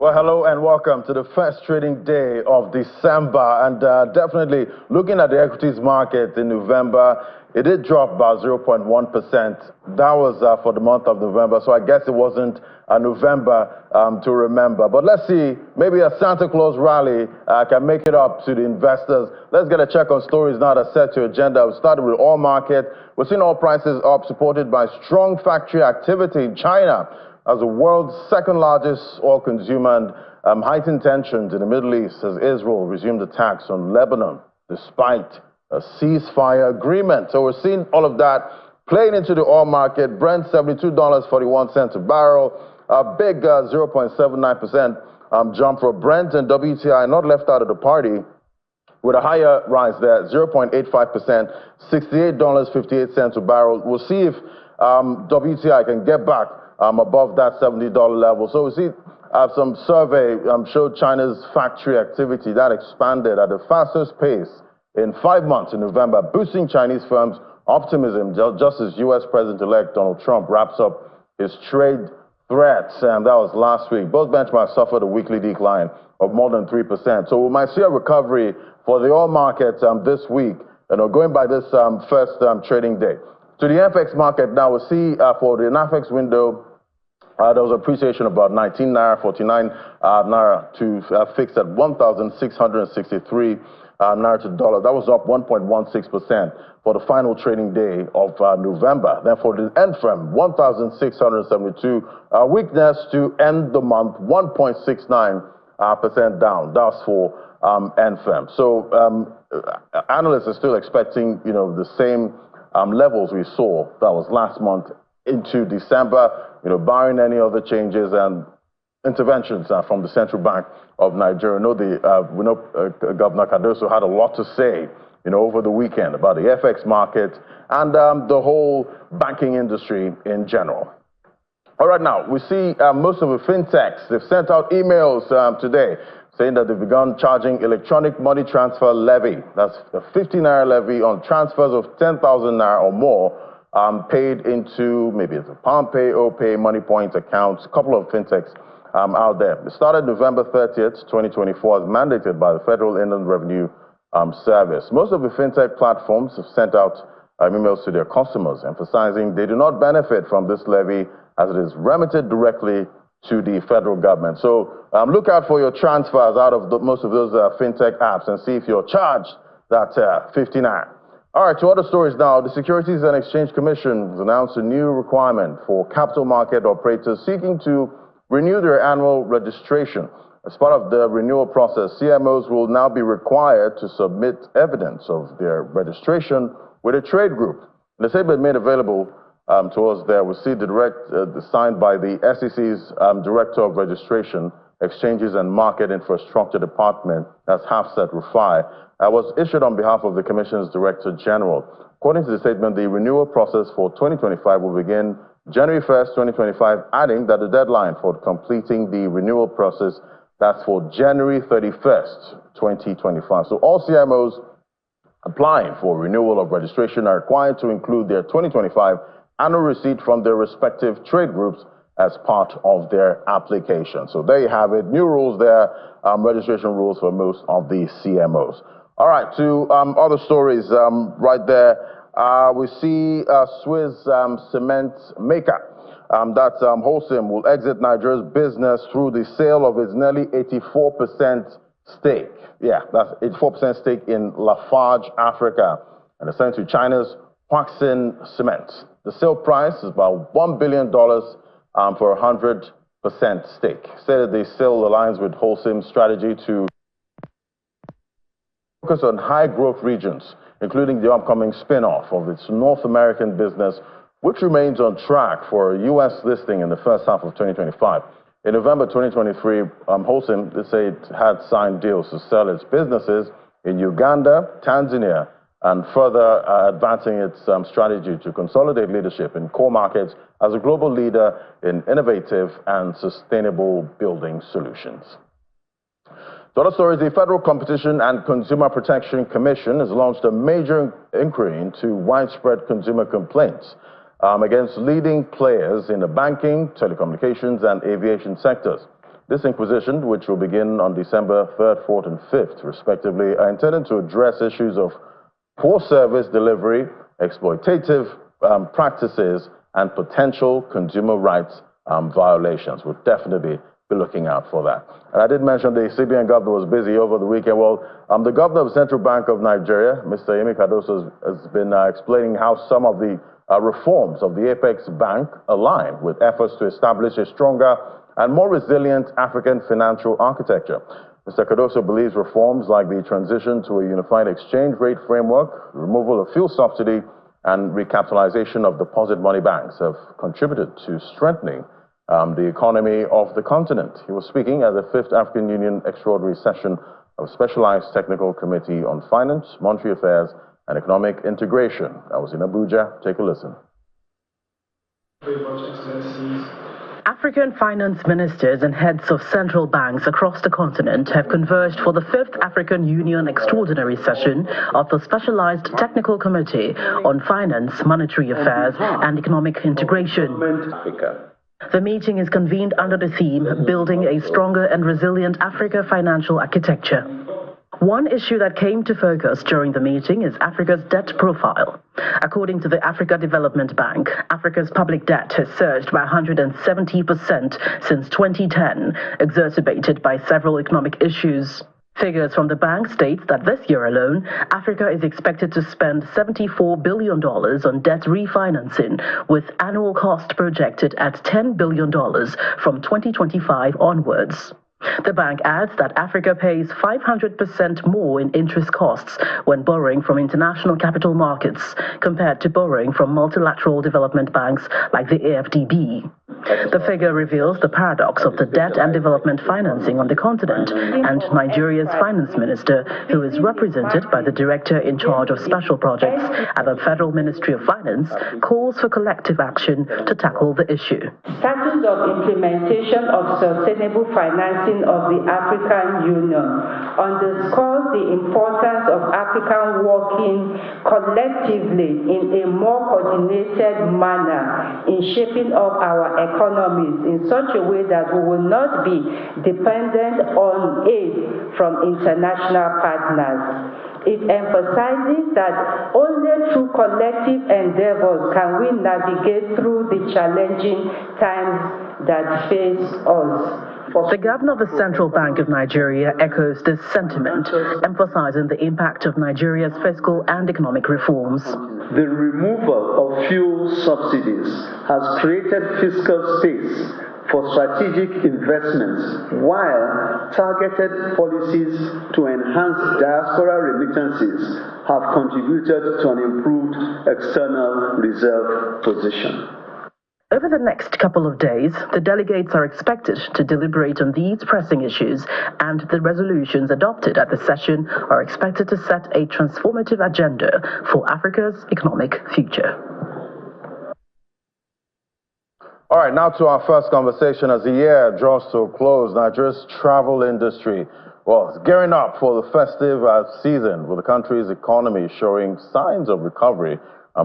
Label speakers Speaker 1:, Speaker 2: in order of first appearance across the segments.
Speaker 1: Well, hello and welcome to the first trading day of December. And definitely looking at the equities market in November, it did drop about 0.1%. That was for the month of November. So I guess it wasn't a November to remember. But let's see, maybe a Santa Claus rally can make it up to the investors. Let's get a check on stories now that set to agenda. We started with oil market. We're seeing oil prices up, supported by strong factory activity in China as the world's second largest oil consumer, and heightened tensions in the Middle East as Israel resumed attacks on Lebanon despite a ceasefire agreement. So we're seeing all of that playing into the oil market. Brent $72.41 a barrel, a big 0.79% jump for Brent, and WTI not left out of the party with a higher rise there, 0.85%, $68.58 a barrel. We'll see if WTI can get back above that $70 level. So we see some survey showed China's factory activity that expanded at the fastest pace in 5 months in November, boosting Chinese firms' optimism just as U.S. President-elect Donald Trump wraps up his trade threats, and that was last week. Both benchmarks suffered a weekly decline of more than 3%. So we might see a recovery for the oil market this week, going by this first trading day. To the FX market now, we'll see for the NAFEX window, there was appreciation about 19 naira, 49 naira to fix at 1,663 naira to dollar. That was up 1.16% for the final trading day of November. Then for the NFM, 1,672, weakness to end the month, 1.69% down. That's for NFM. So analysts are still expecting, the same levels we saw that was last month into December, barring any other changes and interventions from the Central Bank of Nigeria. We know Governor Cardoso had a lot to say, over the weekend about the FX market and the whole banking industry in general. All right, now we see most of the fintechs, they've sent out emails today saying that they've begun charging electronic money transfer levy. That's a 50 naira levy on transfers of 10,000 naira or more paid into maybe it's a Palmpay, Opay, Money Point accounts, a couple of fintechs out there. It started November 30th, 2024, as mandated by the Federal Inland Revenue Service. Most of the fintech platforms have sent out emails to their customers emphasizing they do not benefit from this levy as it is remitted directly to the federal government. So look out for your transfers out of most of those fintech apps and see if you're charged that 59. All right, to other stories now. The Securities and Exchange Commission has announced a new requirement for capital market operators seeking to renew their annual registration. As part of the renewal process, CMOs will now be required to submit evidence of their registration with a trade group. The statement made available to us there, we see the signed by the SEC's Director of Registration, Exchanges and Market Infrastructure Department, that's Hafsat Rufai, was issued on behalf of the Commission's Director General. According to the statement, the renewal process for 2025 will begin January 1st, 2025, adding that the deadline for completing the renewal process, that's for January 31st, 2025. So all CMOs applying for renewal of registration are required to include their 2025 annual receipt from their respective trade groups as part of their application. So there you have it. New rules there, registration rules for most of the CMOs. All right, to other stories right there. We see Swiss cement maker, that's Holcim, will exit Nigeria's business through the sale of its nearly 84% stake. Yeah, that's 84% stake in Lafarge Africa, and it's sent to China's Huaxin Cement. The sale price is about $1 billion for a 100% stake. Said that the sale aligns with Holcim's strategy to focus on high-growth regions, including the upcoming spin-off of its North American business, which remains on track for a U.S. listing in the first half of 2025. In November 2023, Holcim, they say it had signed deals to sell its businesses in Uganda, Tanzania, and further advancing its strategy to consolidate leadership in core markets as a global leader in innovative and sustainable building solutions. To other stories, the Federal Competition and Consumer Protection Commission has launched a major inquiry into widespread consumer complaints against leading players in the banking, telecommunications, and aviation sectors. This inquisition, which will begin on December 3rd, 4th, and 5th, respectively, are intended to address issues of poor service delivery, exploitative practices, and potential consumer rights violations. We'll definitely be looking out for that. And I did mention the CBN governor was busy over the weekend. Well, the governor of the Central Bank of Nigeria, Mr. Yemi Cardoso, has been explaining how some of the reforms of the Apex Bank align with efforts to establish a stronger and more resilient African financial architecture. Mr. Cardoso believes reforms like the transition to a unified exchange rate framework, removal of fuel subsidy, and recapitalization of deposit money banks have contributed to strengthening the economy of the continent. He was speaking at the 5th African Union Extraordinary Session of Specialized Technical Committee on Finance, Monetary Affairs, and Economic Integration. I was in Abuja. Take a listen.
Speaker 2: Very much, Excellencies.
Speaker 3: African finance ministers and heads of central banks across the continent have converged for the 5th African Union Extraordinary Session of the Specialized Technical Committee on Finance, Monetary Affairs, and Economic Integration. The meeting is convened under the theme, Building a Stronger and Resilient Africa Financial Architecture. One issue that came to focus during the meeting is Africa's debt profile. According to the Africa Development Bank, Africa's public debt has surged by 170% since 2010, exacerbated by several economic issues. Figures from the bank state that this year alone, Africa is expected to spend $74 billion on debt refinancing, with annual cost projected at $10 billion from 2025 onwards. The bank adds that Africa pays 500% more in interest costs when borrowing from international capital markets compared to borrowing from multilateral development banks like the AFDB. The figure reveals the paradox of the debt and development financing on the continent, and Nigeria's finance minister, who is represented by the director in charge of special projects at the Federal Ministry of Finance, calls for collective action to tackle the issue.
Speaker 4: Status of implementation of sustainable financing of the African Union underscores the importance of Africa working collectively in a more coordinated manner in shaping up our economies in such a way that we will not be dependent on aid from international partners. It emphasizes that only through collective endeavors can we navigate through the challenging times that face us.
Speaker 3: The governor of the Central Bank of Nigeria echoes this sentiment, emphasizing the impact of Nigeria's fiscal and economic reforms.
Speaker 5: The removal of fuel subsidies has created fiscal space for strategic investments, while targeted policies to enhance diaspora remittances have contributed to an improved external reserve position.
Speaker 3: Over the next couple of days, the delegates are expected to deliberate on these pressing issues, and the resolutions adopted at the session are expected to set a transformative agenda for Africa's economic future.
Speaker 1: All right, now to our first conversation. As the year draws to a close, Nigeria's travel industry, well, it's gearing up for the festive season, with the country's economy showing signs of recovery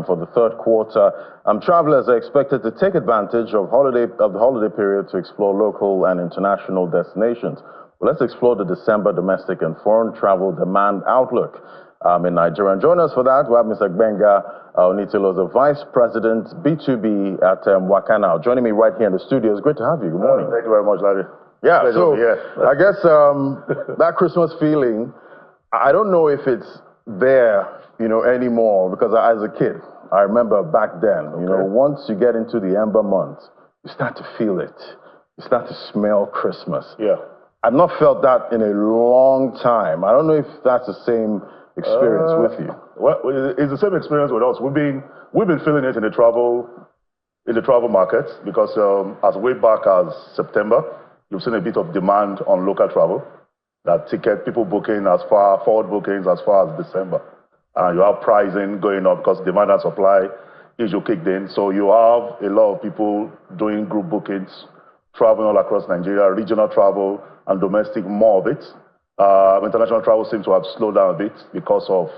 Speaker 1: for the third quarter. Travelers are expected to take advantage of the holiday period to explore local and international destinations. Well, let's explore the December domestic and foreign travel demand outlook in Nigeria. And join us for that, we have Mr. Gbenga Onitilo, the Vice President, B2B at Wakana. Joining me right here in the studio. It's great to have you. Good morning.
Speaker 6: Thank you very much, Larry.
Speaker 1: Yeah, so I guess that Christmas feeling, I don't know if it's there, anymore, because as a kid, I remember back then, once you get into the Ember months, you start to feel it. You start to smell Christmas.
Speaker 6: Yeah.
Speaker 1: I've not felt that in a long time. I don't know if that's the same experience with you.
Speaker 6: Well, it's the same experience with us. We've been feeling it in the travel market, because as way back as September, you've seen a bit of demand on local travel. That people booking forward bookings as far as December. You have pricing going up because demand and supply issue kicked in. So you have a lot of people doing group bookings, traveling all across Nigeria, regional travel and domestic, more of it. International travel seems to have slowed down a bit because of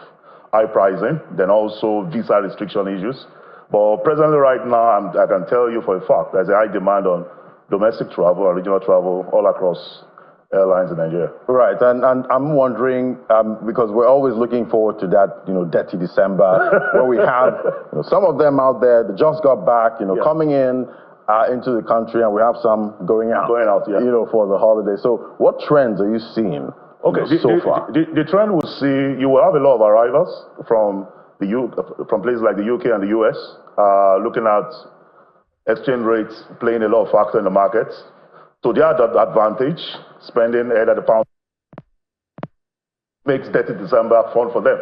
Speaker 6: high pricing, then also visa restriction issues. But presently right now, I can tell you for a fact, there's a high demand on domestic travel and regional travel all across airlines in Nigeria.
Speaker 1: Right, and I'm wondering, because we're always looking forward to that, dirty December, where we have some of them out there that just got back, coming into the country, and we have some going out, for the holiday. So what trends are you seeing so far?
Speaker 6: The trend we'll see, you will have a lot of arrivals from places like the UK and the US, looking at exchange rates playing a lot of factor in the markets. So they have that advantage, spending ahead of the pound makes 30 December fun for them.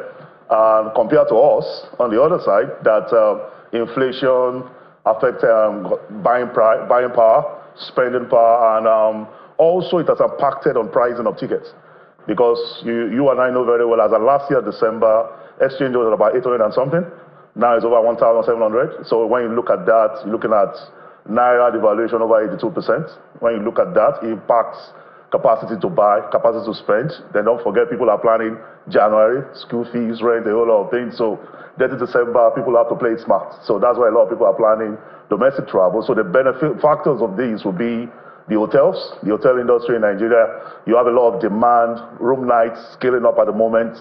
Speaker 6: And compared to us, on the other side, that inflation affects buying power, spending power, and also it has impacted on pricing of tickets. Because you and I know very well, as of last year, December, exchange was at about 800 and something. Now it's over 1,700. So when you look at that, you're looking at Naira devaluation over 82%. When you look at that, it impacts capacity to buy, capacity to spend. Then don't forget, people are planning January, school fees, rent, a whole lot of things. So 30 December, people have to play it smart. So that's why a lot of people are planning domestic travel. So the benefit factors of these will be the hotels, the hotel industry in Nigeria. You have a lot of demand, room nights scaling up at the moment.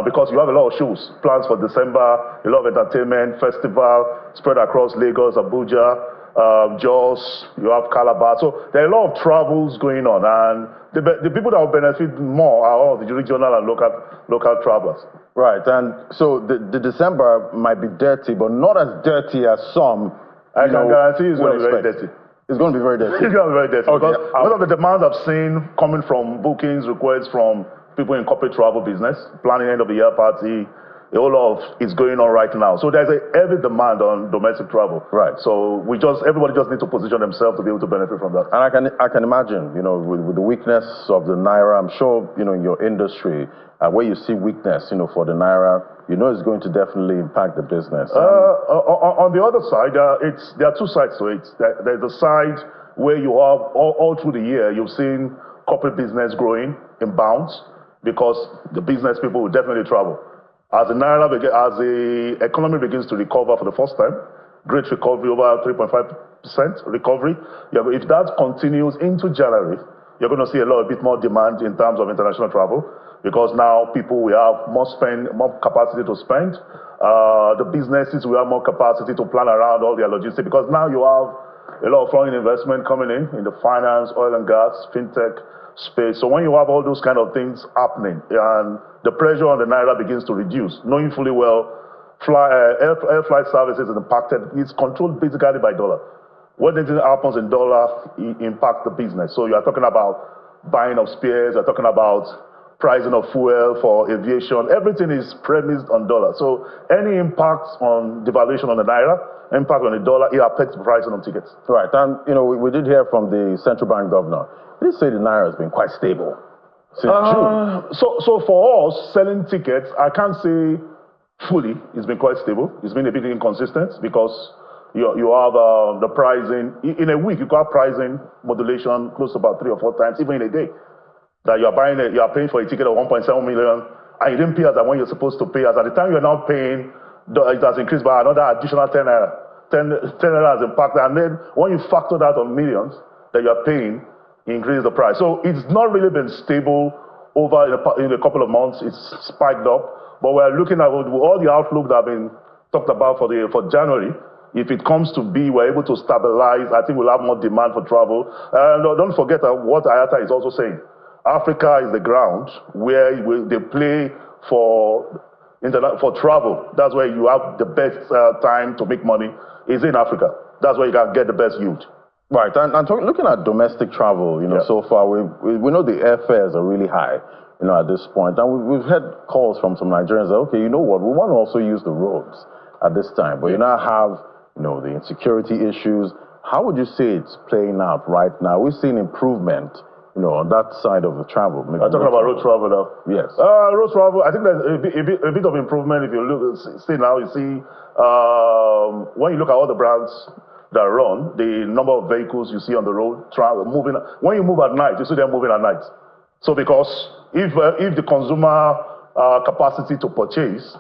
Speaker 6: Because you have a lot of shows, plans for December, a lot of entertainment, festival spread across Lagos, Abuja, Jos, you have Calabar. So there are a lot of travels going on, and the people that will benefit more are all the regional and local travelers.
Speaker 1: Right, and so the December might be dirty, but not as dirty as some.
Speaker 6: I can guarantee it's going to be very dirty.
Speaker 1: It's going to be very dirty.
Speaker 6: It's going to be very dirty.
Speaker 1: Okay.
Speaker 6: Because most of the demands I've seen coming from bookings, requests from people in corporate travel business, planning end of the year party, a whole lot is going on right now. So there's a heavy demand on domestic travel.
Speaker 1: Right.
Speaker 6: So everybody just needs to position themselves to be able to benefit from that.
Speaker 1: And I can imagine, with the weakness of the Naira, I'm sure, in your industry, where you see weakness, for the Naira, it's going to definitely impact the business.
Speaker 6: On the other side, there are two sides to it. There's the side where you have, all through the year, you've seen corporate business growing in bounds, because the business people will definitely travel. As the economy begins to recover for the first time, great recovery, over 3.5% recovery. If that continues into January, you're going to see a bit more demand in terms of international travel, because now people will have more capacity to spend. The businesses will have more capacity to plan around all their logistics, because now you have a lot of foreign investment coming in the finance, oil and gas, fintech space. So when you have all those kind of things happening, and the pressure on the Naira begins to reduce, knowing fully well air flight services is impacted, it's controlled basically by dollar. What happens in dollar impacts the business. So you are talking about buying of spares, you're talking about pricing of fuel for aviation, everything is premised on dollar. So any impact on devaluation on the Naira, impact on the dollar, it affects the pricing of tickets.
Speaker 1: Right, and we did hear from the central bank governor. He did say the Naira has been quite stable since June.
Speaker 6: So for us, selling tickets, I can't say fully it's been quite stable. It's been a bit inconsistent, because you have the pricing. In a week, you got pricing modulation close to about 3 or 4 times, even in a day. That you are paying for a ticket of 1.7 million, and you didn't pay as when you're supposed to pay. As at the time you're now paying, it has increased by another additional 10 naira. 10 naira has impacted, and then when you factor that on millions that you're paying, you increase the price. So it's not really been stable over in a couple of months. It's spiked up, but we're looking at all the outlook that have been talked about for January. If it comes to be, we're able to stabilize. I think we'll have more demand for travel. And don't forget what IATA is also saying. Africa is the ground where they play for travel. That's where you have the best time to make money, is in Africa. That's where you can get the best yield.
Speaker 1: Right, and looking at domestic travel, so far, we know the airfares are really high, at this point. And we've had calls from some Nigerians that, okay, you know what, we want to also use the roads at this time. But you now have, the insecurity issues. How would you say it's playing out right now? We've seen improvement, on that side of the travel.
Speaker 6: I'm talking about road travel now.
Speaker 1: Yes.
Speaker 6: Road travel, I think there's a bit of improvement. If you see now, you see, when you look at all the brands that run, the number of vehicles you see on the road moving. When you move at night, you see them moving at night. So because if the consumer capacity to purchase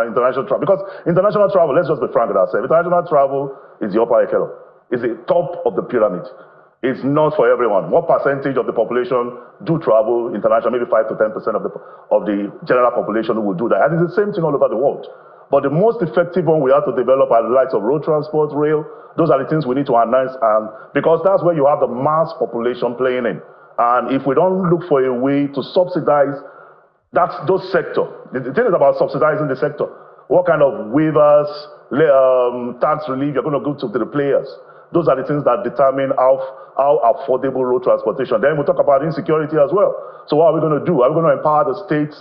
Speaker 6: international travel, because international travel, let's just be frank with ourselves, international travel is the upper echelon, is the top of the pyramid. It's not for everyone. What percentage of the population do travel international? Maybe 5 to 10% of the general population who will do that. And it's the same thing all over the world. But the most effective one we have to develop are the likes of road transport, rail. Those are the things we need to enhance, because that's where you have the mass population playing in. And if we don't look for a way to subsidize those sectors, the thing is about subsidizing the sector. What kind of waivers, tax relief you're going to go to the players? Those are the things that determine how affordable road transportation. Then we talk about insecurity as well. So what are we going to do? Are we going to empower the states,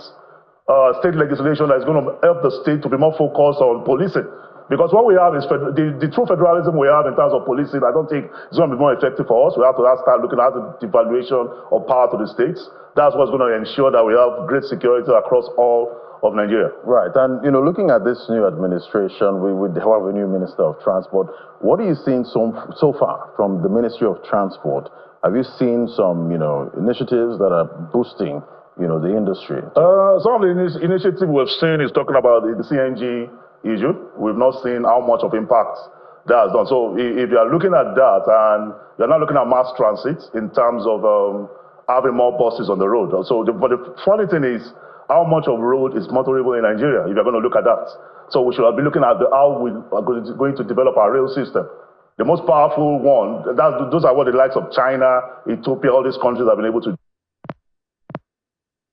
Speaker 6: state legislation that is going to help the state to be more focused on policing? Because what we have is the true federalism we have in terms of policing, I don't think it's going to be more effective for us. We have to start looking at the devaluation of power to the states. That's what's going to ensure that we have great security across all of Nigeria.
Speaker 1: Right, and looking at this new administration, we would have a new Minister of Transport. What are you seeing so far from the Ministry of Transport? Have you seen some, initiatives that are boosting, the industry?
Speaker 6: Some of the initiatives we've seen is talking about the CNG issue. We've not seen how much of impact that has done. So if you are looking at that and you're not looking at mass transit in terms of having more buses on the road. But the funny thing is, how much of road is motorable in Nigeria, if you're going to look at that? So we should be looking at how we are going to develop our rail system. The most powerful one, those are what the likes of China, Ethiopia, all these countries have been able to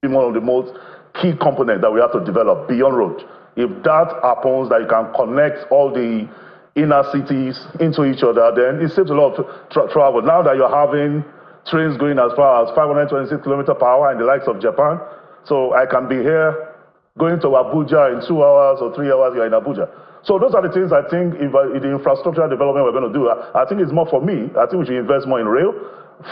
Speaker 6: do. One of the most key components that we have to develop beyond road. If that happens, that you can connect all the inner cities into each other, then it saves a lot of travel. Now that you're having trains going as far as 526 km per hour in the likes of Japan, so I can be here going to Abuja in 2 hours or 3 hours, you're in Abuja. So those are the things I think in the infrastructural development we're going to do. I think it's more for me. I think we should invest more in rail,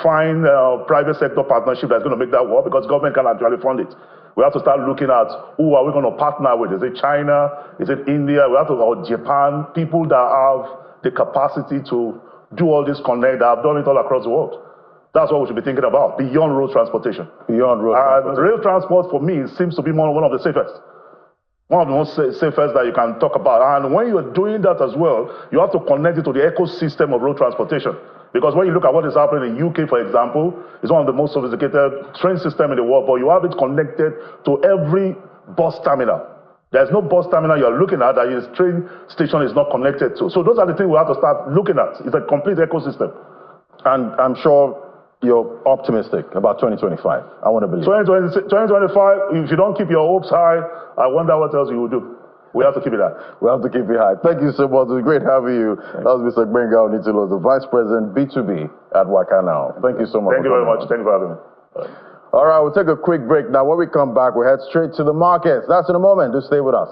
Speaker 6: find private sector partnership that's going to make that work, because government can actually fund it. We have to start looking at who are we going to partner with. Is it China? Is it India? We have to go Japan, people that have the capacity to do all this connect, that have done it all across the world. That's what we should be thinking about, beyond road transportation.
Speaker 1: Beyond road transportation.
Speaker 6: Rail transport, for me, seems to be one of the safest. One of the most safest that you can talk about. And when you're doing that as well, you have to connect it to the ecosystem of road transportation. Because when you look at what is happening in UK, for example, it's one of the most sophisticated train system in the world, but you have it connected to every bus terminal. There's no bus terminal you're looking at that your train station is not connected to. So those are the things we have to start looking at. It's a complete ecosystem.
Speaker 1: And I'm sure you're optimistic about 2025. I want to believe.
Speaker 6: 2025, if you don't keep your hopes high, I wonder what else you will do. We have to keep it high.
Speaker 1: We have to keep it high. Thank you so much. It was great having you. That was Mr. Gbenga Onitilo, the Vice President, B2B at Wakana. Thank you so much.
Speaker 6: Thank you very much. Thank you for having me.
Speaker 1: All right, we'll take a quick break. Now, when we come back, we'll head straight to the markets. That's in a moment. Do stay with us.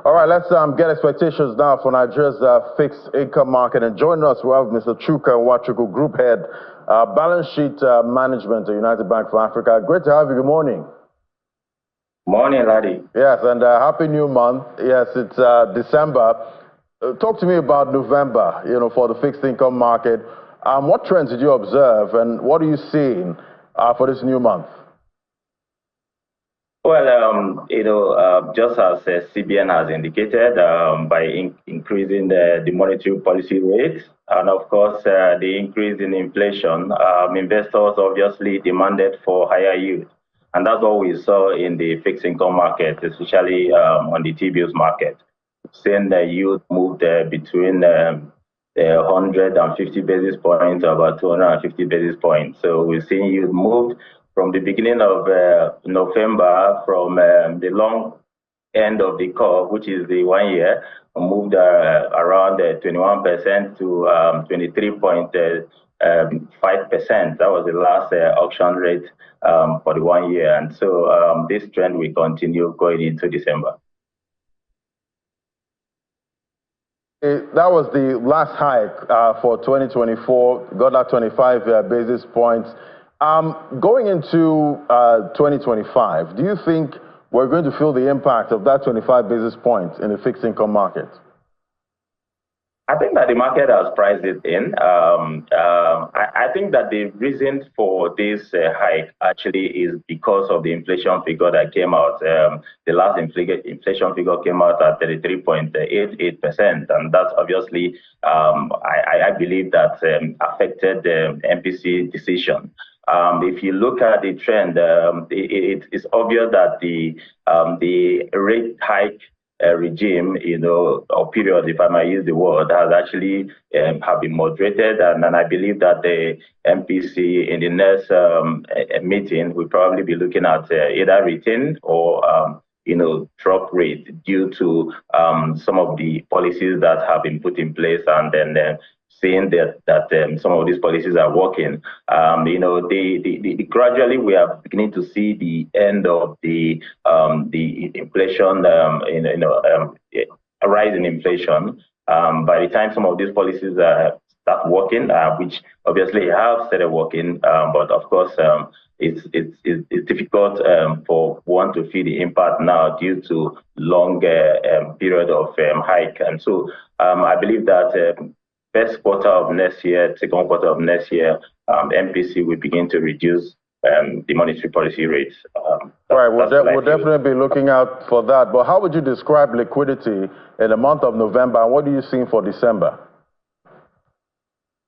Speaker 1: All right, let's get expectations now for Nigeria's fixed income market. And joining us, we have Mr. Chuka Nwachukwu, Group Head, Balance Sheet Management at United Bank for Africa. Great to have you. Good morning.
Speaker 7: Morning, laddie.
Speaker 1: Yes, and Happy New Month. Yes, it's December. Talk to me about November, for the fixed income market. What trends did you observe, and what are you seeing for this new month?
Speaker 7: Well, just as CBN has indicated, by increasing the monetary policy rate, and of course, the increase in inflation, investors obviously demanded for higher yield. And that's what we saw in the fixed income market, especially on the T-bills market. Seeing the yield moved between 150 basis points to about 250 basis points. So we've seen yield moved from the beginning of November, from the long end of the curve, which is the 1 year, moved around 21% to 23.5%. That was the last auction rate for the 1 year. And so this trend will continue going into December.
Speaker 1: That was the last hike for 2024, got that 25 basis points. Going into 2025, do you think we're going to feel the impact of that 25 basis points in the fixed income market?
Speaker 7: I think that the market has priced it in. I think that the reason for this hike actually is because of the inflation figure that came out. The last inflation figure came out at 33.88%, and that's obviously, I believe that affected the MPC decision. If you look at the trend, it's obvious that the rate hike regime, or period, if I might use the word, has actually have been moderated, and I believe that the MPC in the next meeting will probably be looking at either retain or drop rate due to some of the policies that have been put in place, and then seeing that some of these policies are working. Gradually we are beginning to see the end of the inflation, a rise in inflation. By the time some of these policies start working, which obviously have started working, but of course it's difficult for one to feel the impact now due to long period of hike. And so I believe that first quarter of next year, second quarter of next year, MPC will begin to reduce the monetary policy rates.
Speaker 1: Right, we'll definitely be looking out for that. But how would you describe liquidity in the month of November, and what are you seeing for December?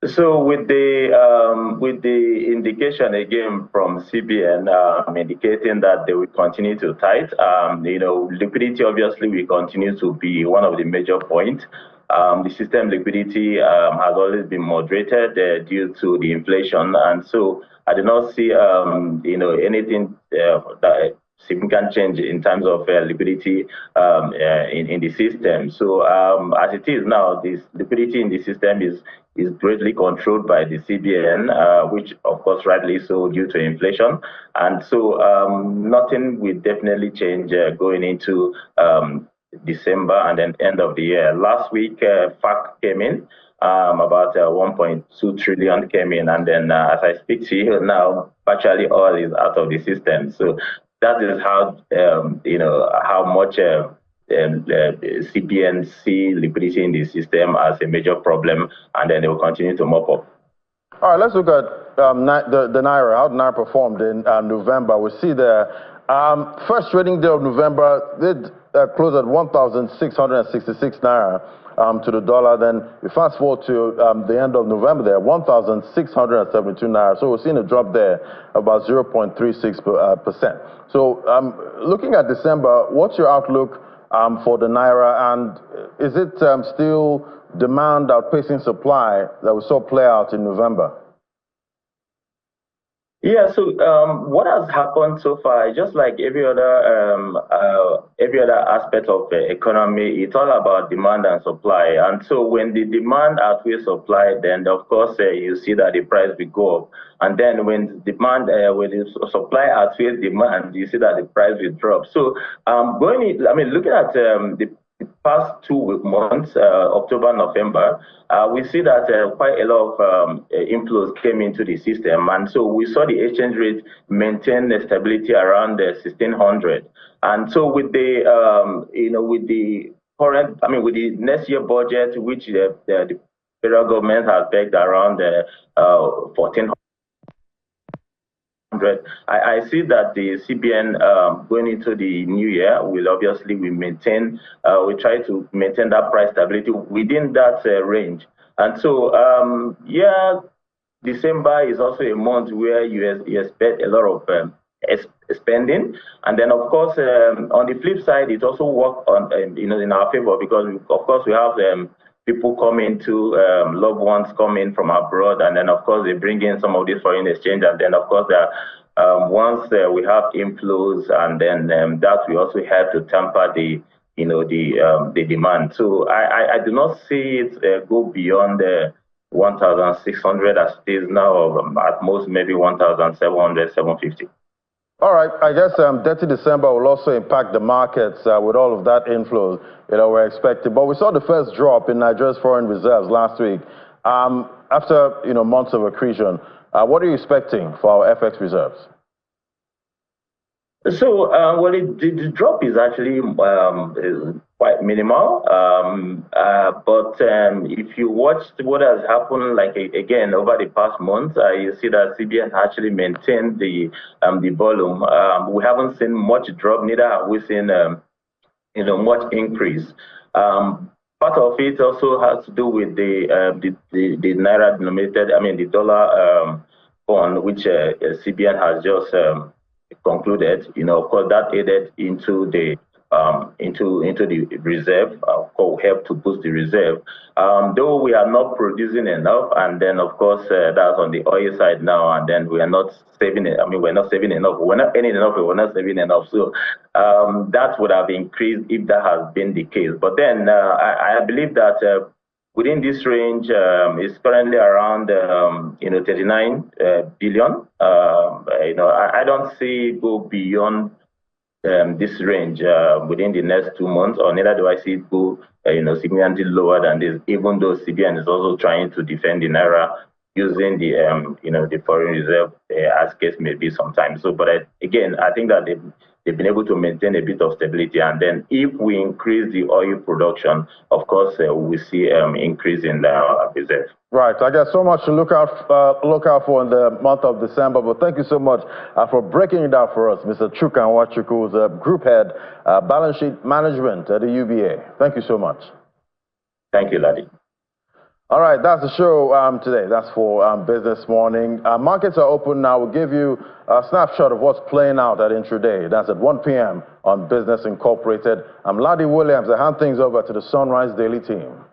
Speaker 7: So with the indication again from CBN indicating that they will continue to tight, liquidity obviously will continue to be one of the major points. The system liquidity has always been moderated due to the inflation, and so I do not see anything that significant change in terms of liquidity in the system. So as it is now, this liquidity in the system is greatly controlled by the CBN, which of course rightly so due to inflation, and so nothing will definitely change going into December and then end of the year. Last week, FAC came in, about 1.2 trillion came in, and then as I speak to you now, virtually all is out of the system. So that is how how much CBN see liquidity in the system as a major problem, and then they will continue to mop up.
Speaker 1: All right, let's look at the Naira, how the Naira performed in November. We see the first trading day of November did close at 1,666 Naira to the dollar. Then we fast forward to the end of November there, 1,672 Naira. So we're seeing a drop there about 0.36%. So looking at December, what's your outlook for the Naira, and is it still demand outpacing supply that we saw play out in November?
Speaker 7: Yeah, so what has happened so far, just like every other aspect of the economy, it's all about demand and supply. And so when the demand outweighs supply, then of course you see that the price will go up. And then when when the supply outweighs demand, you see that the price will drop. So looking at the past 2 months, October, November, we see that quite a lot of inflows came into the system, and so we saw the exchange rate maintain the stability around 1,600. And so with the with the current, with the next year budget, which the federal government has pegged around 1,400. I see that the CBN going into the new year will obviously maintain, we try to maintain that price stability within that range. And so, December is also a month where you expect a lot of spending. And then, of course, on the flip side, it also works on, in our favor, because, of course, we have people coming to, loved ones coming from abroad, and then of course they bring in some of this foreign exchange, and then of course once we have inflows, and then that will also help to temper the demand. So I do not see it go beyond 1,600 as it is now, or at most maybe 1,700, 750.
Speaker 1: All right, I guess dirty December will also impact the markets with all of that inflow, we're expecting. But we saw the first drop in Nigeria's foreign reserves last week. After, months of accretion, what are you expecting for our FX reserves?
Speaker 7: So, well, the drop is actually is quite minimal. But if you watch what has happened, like again over the past month, you see that CBN actually maintained the volume. We haven't seen much drop, neither have we seen much increase. Part of it also has to do with the naira denominated, I mean the dollar bond, which CBN has just concluded. Of course, that aided into the reserve, help to boost the reserve. Though we are not producing enough, and then of course that's on the oil side now, and then we are not saving it. I mean, we're not saving enough. We're not earning enough. We're not saving enough. So that would have increased if that has been the case. But then I believe that. Within this range, is currently around 39 billion. I don't see it go beyond this range within the next 2 months, or neither do I see it go significantly lower than this. Even though CBN is also trying to defend the naira using the the foreign reserve as case may be sometimes. So, but again, I think that they've been able to maintain a bit of stability. And then if we increase the oil production, of course, we see increase in the reserve.
Speaker 1: Right. I guess so much to look out for in the month of December. But thank you so much for breaking it down for us, Mr. Chuka Nwachukwu, who's Group Head, Balance Sheet Management at the UBA. Thank you so much.
Speaker 7: Thank you, Ladi.
Speaker 1: All right, that's the show today. That's for Business Morning. Markets are open now. We'll give you a snapshot of what's playing out at intraday. That's at 1 p.m. on Business Incorporated. I'm Ladi Williams. I hand things over to the Sunrise Daily team.